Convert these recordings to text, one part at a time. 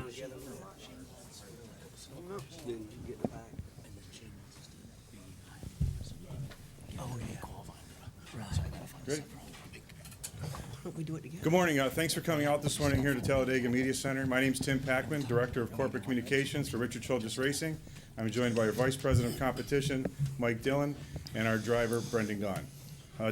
together. Then you get the back. Oh, yeah. Ready? We do it together. Good morning. Thanks for coming out this morning here to Talladega Media Center. My name's Tim Packman, Director of Corporate Communications for Richard Childress Racing. I'm joined by our Vice President of Competition, Mike Dillon, and our driver, Brendan Gaughan.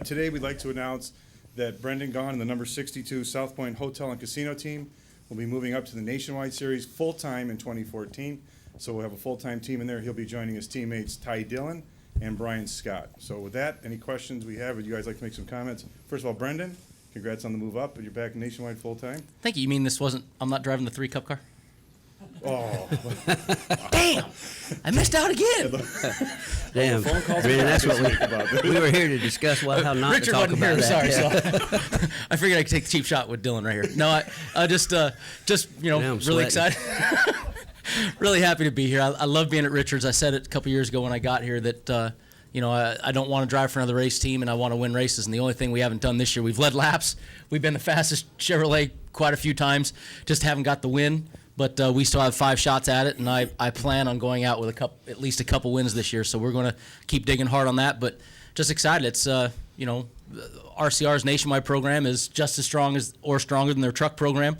Today, we'd like to announce that Brendan Gaughan and the number 62 South Point Hotel and Casino team will be moving up to the Nationwide Series full-time in 2014. So we'll have a full-time team in there. He'll be joining his teammates Ty Dillon and Brian Scott. So with that, any questions we have? Would you guys like to make some comments? First of all, Brendan, congrats on the move up. You're back Nationwide full-time. Thank you. You mean this wasn't, I'm not driving the 3-Cup car? Oh. Damn! I missed out again. Damn, Brendan, that's what we were here to discuss. How not Richard to talk wasn't about here, that. sorry. So I figured I could take the cheap shot with Dylan right here. No, I just I'm really sweating. excited. Really happy to be here. I love being at Richards. I said it a couple years ago when I got here that I don't want to drive for another race team and I want to win races. And the only thing we haven't done this year, we've led laps. We've been the fastest Chevrolet quite a few times. Just haven't got the win. But we still have 5 shots at it, and I plan on going out with at least a couple wins this year. So we're going to keep digging hard on that. But just excited. It's RCR's nationwide program is just as strong as or stronger than their truck program.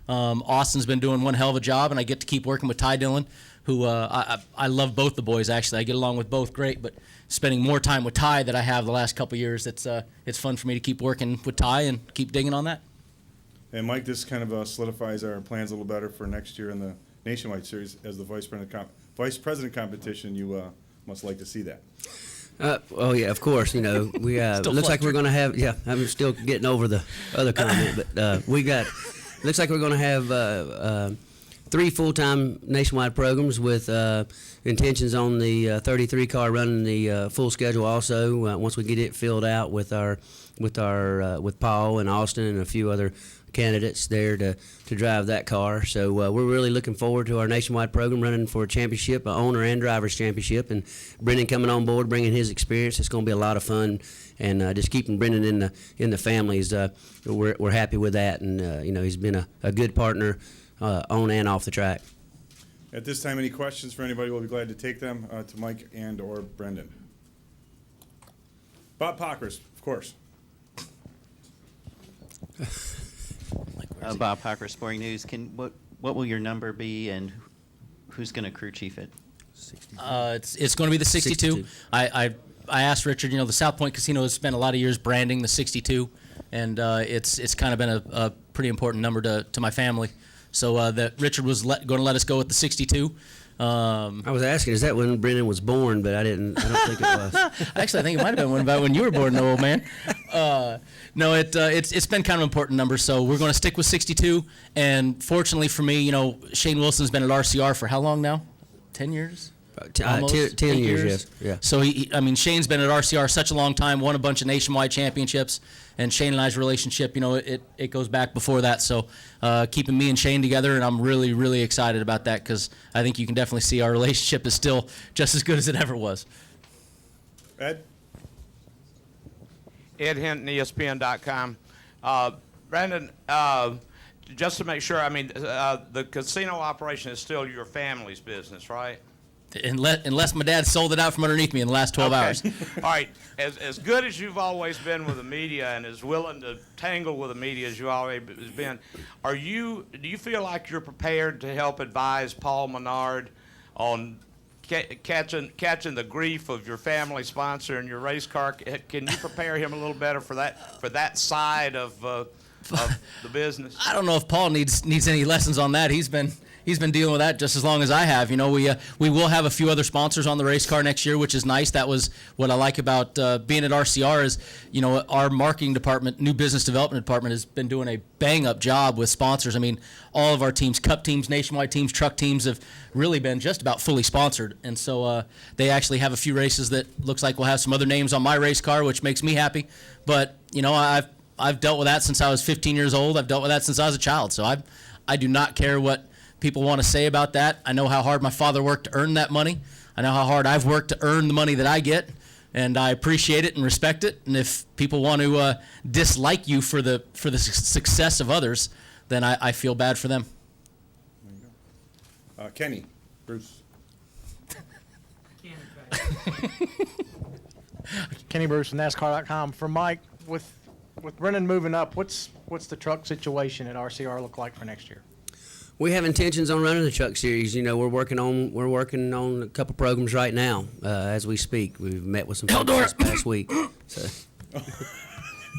Austin's been doing one hell of a job, and I get to keep working with Ty Dillon, who I love both the boys. Actually, I get along with both great. But spending more time with Ty than I have the last couple of years, it's fun for me to keep working with Ty and keep digging on that. And Mike, this kind of solidifies our plans a little better for next year in the Nationwide Series as the Vice President competition. You must like to see that. Oh yeah, of course. We looks like we're going to have. Yeah, I'm still getting over the other comment, but we got. Looks like we're going to have 3 full-time nationwide programs with intentions on the 33 car running the full schedule. Also, once we get it filled out with Paul and Austin and a few other candidates there to drive that car. So we're really looking forward to our nationwide program running for a championship, an owner and driver's championship, and Brendan coming on board, bringing his experience. It's going to be a lot of fun, and just keeping Brendan in the family is we're happy with that, and he's been a good partner on and off the track. At this time, any questions for anybody? We'll be glad to take them to Mike and or Brendan. Bob Pockers, of course. Bob Parker, Sporting News. What will your number be, and who's going to crew chief it? It's going to be the 62. I asked Richard. The South Point Casino has spent a lot of years branding the 62, and it's kind of been a pretty important number to my family. So that Richard was going to let us go with the 62. I was asking, is that when Brendan was born? But I don't think it was. Actually, I think it might have been about when you were born, old man. No, it's been kind of an important number, so we're going to stick with 62. And fortunately for me, Shane Wilson's been at RCR for how long now? 10 years? 10 years, yes. Yeah. So Shane's been at RCR such a long time, won a bunch of nationwide championships, and Shane and I's relationship, it goes back before that. So keeping me and Shane together, and I'm really, really excited about that because I think you can definitely see our relationship is still just as good as it ever was. Ed? Ed Hinton, ESPN.com. Brandon, just to make sure, the casino operation is still your family's business, right? Unless my dad sold it out from underneath me in the last 12 hours. All right. As good as you've always been with the media and as willing to tangle with the media as you always been, do you feel like you're prepared to help advise Paul Menard on catching the grief of your family sponsor and your race car? Can you prepare him a little better for that side of the business? I don't know if Paul needs any lessons on that. He's been dealing with that just as long as I have. We will have a few other sponsors on the race car next year, which is nice. That was what I like about being at RCR is, our marketing department, new business development department has been doing a bang-up job with sponsors. All of our teams, Cup teams, nationwide teams, truck teams have really been just about fully sponsored. And so they actually have a few races that looks like we'll have some other names on my race car, which makes me happy. But, I've dealt with that since I was 15 years old. I've dealt with that since I was a child. So I do not care what people want to say about that. I know how hard my father worked to earn that money. I know how hard I've worked to earn the money that I get, and I appreciate it and respect it. And if people want to dislike you for the success of others, then I feel bad for them. Kenny, Bruce. Kenny Bruce from NASCAR.com. For Mike, with Brennan moving up, what's the truck situation at RCR look like for next year? We have intentions on running the truck series. You know, we're working on a couple programs right now as we speak. We've met with some folks this past week. So.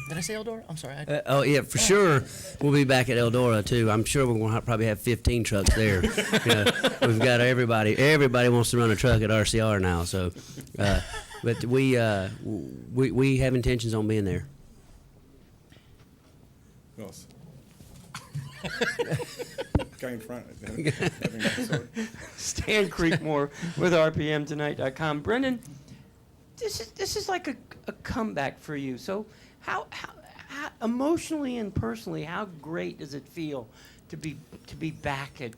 Did I say Eldora? I'm sorry. Oh yeah, for sure. We'll be back at Eldora too. I'm sure we're going to probably have 15 trucks there. You know, we've got everybody. Everybody wants to run a truck at RCR now. So, but we have intentions on being there. Who else? Guy in front. I think. Stan Creekmore with RPMTonight.com. Brendan, this is like a comeback for you. So how emotionally and personally, how great does it feel to be back at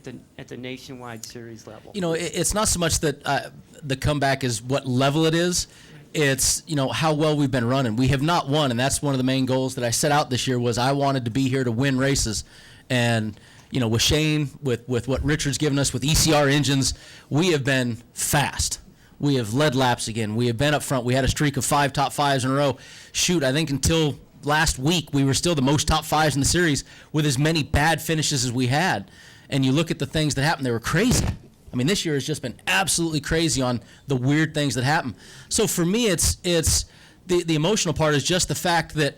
the Nationwide Series level? You know, it's not so much that the comeback is what level it is. It's, you know, how well we've been running. We have not won, and that's one of the main goals that I set out this year was I wanted to be here to win races. And, you know, with Shane, with what Richard's given us, with ECR engines, we have been fast. We have led laps again. We have been up front. We had a streak of 5 top 5s in a row. Shoot, I think until last week we were still the most top 5s in the series with as many bad finishes as we had. And you look at the things that happened, they were crazy. I mean, this year has just been absolutely crazy on the weird things that happen. So for me, it's the emotional part is just the fact that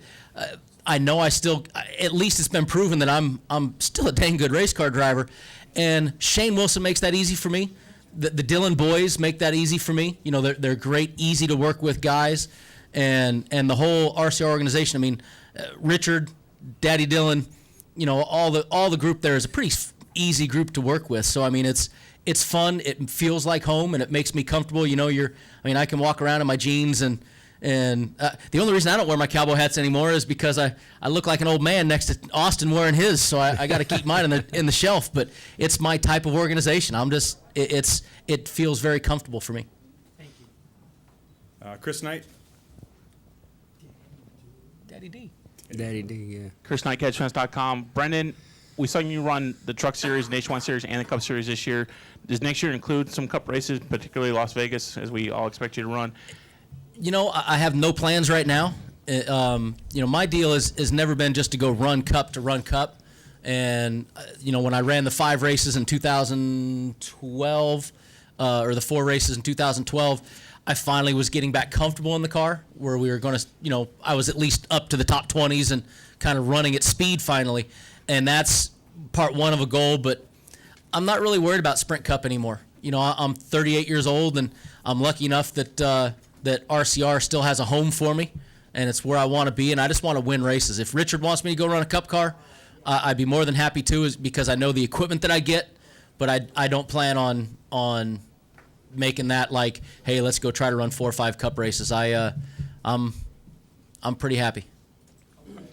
I know I still, at least it's been proven that I'm still a dang good race car driver, and Shane Wilson makes that easy for me. The Dillon boys make that easy for me. You know, they're great, easy to work with guys, and the whole RCR organization. I mean, Richard, Daddy Dillon, you know, all the group there is a pretty easy group to work with. So I mean, it's fun. It feels like home, and it makes me comfortable. You know, I can walk around in my jeans, and the only reason I don't wear my cowboy hats anymore is because I look like an old man next to Austin wearing his. So I got to keep mine in the shelf. But it's my type of organization. It feels very comfortable for me. Thank you. Chris Knight. Daddy D. Daddy D, yeah. Chris Knight, CatchFence.com. Brendan, we saw you run the Truck Series, Nationwide Series, and the Cup Series this year. Does next year include some Cup races, particularly Las Vegas, as we all expect you to run? You know, I have no plans right now. You know, my deal has never been just to go run Cup to run Cup. And, you know, when I ran the 5 races in 2012, or the 4 races in 2012, I finally was getting back comfortable in the car where we were going to, you know, I was at least up to the top 20s and kind of running at speed finally. And that's part 1 of a goal, but I'm not really worried about Sprint Cup anymore. You know, I'm 38 years old, and I'm lucky enough that that RCR still has a home for me, and it's where I want to be, and I just want to win races. If Richard wants me to go run a Cup car, I'd be more than happy to, is because I know the equipment that I get, but I don't plan on making that like, hey, let's go try to run 4 or 5 Cup races. I'm pretty happy.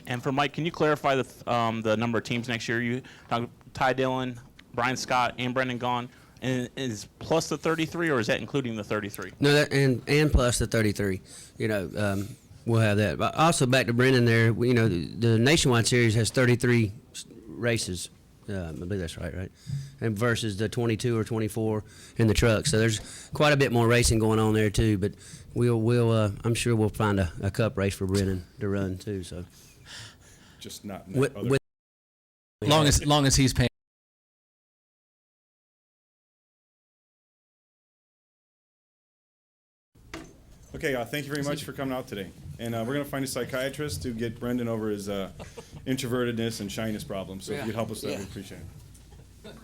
And for Mike, can you clarify the number of teams next year? You talk Ty Dillon, Brian Scott, and Brendan Gaughan. And is plus the 33, or is that including the 33? No, that and plus the 33. You know, we'll have that. But also back to Brendan there. You know, the Nationwide Series has 33 races. I believe that's right? And versus the 22 or 24 in the truck. So there's quite a bit more racing going on there too. But I'm sure we'll find a Cup race for Brendan to run too. So Just not in that other. Long as he's paying. Okay, thank you very much for coming out today. And we're going to find a psychiatrist to get Brendan over his introvertedness and shyness problems. So if you'd help us, that, we'd appreciate it.